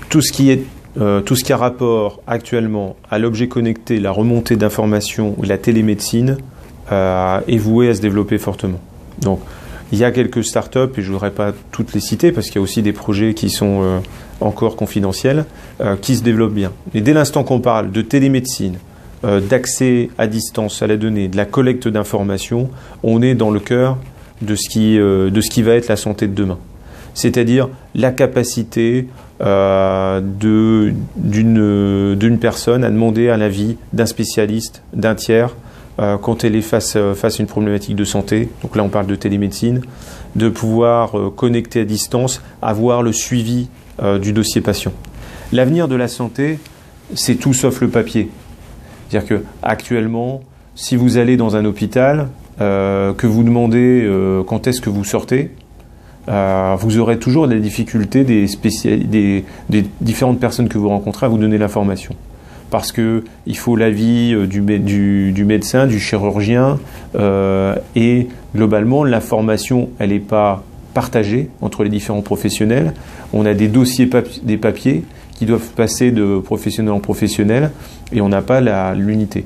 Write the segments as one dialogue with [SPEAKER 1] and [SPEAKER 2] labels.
[SPEAKER 1] Tout ce qui a rapport actuellement à l'objet connecté, la remontée d'informations ou la télémédecine est voué à se développer fortement. Donc, il y a quelques startups, et je ne voudrais pas toutes les citer parce qu'il y a aussi des projets qui sont encore confidentiels, qui se développent bien. Et dès l'instant qu'on parle de télémédecine, d'accès à distance à la donnée, de la collecte d'informations, on est dans le cœur de ce qui va être la santé de demain. C'est-à-dire la capacité d'une personne à demander un avis d'un spécialiste, d'un tiers, quand elle est face à une problématique de santé. Donc là, on parle de télémédecine, de pouvoir connecter à distance, avoir le suivi du dossier patient. L'avenir de la santé, c'est tout sauf le papier. C'est-à-dire qu'actuellement, si vous allez dans un hôpital, que vous demandez quand est-ce que vous sortez, vous aurez toujours des difficultés des différentes personnes que vous rencontrez à vous donner l'information. Parce qu'il faut l'avis du médecin, du chirurgien, et globalement, l'information, elle n'est pas partagée entre les différents professionnels. On a des dossiers, des papiers qui doivent passer de professionnel en professionnel, et on n'a pas l'unité.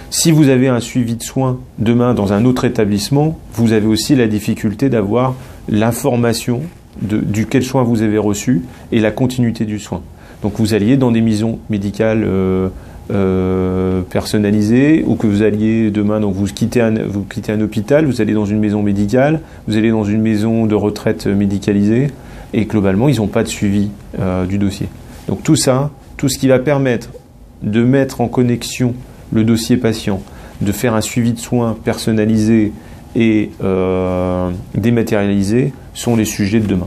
[SPEAKER 1] Si vous avez un suivi de soins demain dans un autre établissement, vous avez aussi la difficulté d'avoir l'information du quel soin vous avez reçu et la continuité du soin. Donc vous alliez dans des maisons médicales personnalisées, ou que vous alliez demain, donc vous quittez un hôpital, vous allez dans une maison médicale, vous allez dans une maison de retraite médicalisée, et globalement ils n'ont pas de suivi du dossier. Donc tout ça, tout ce qui va permettre de mettre en connexion le dossier patient, de faire un suivi de soins personnalisé et dématérialisé, sont les sujets de demain.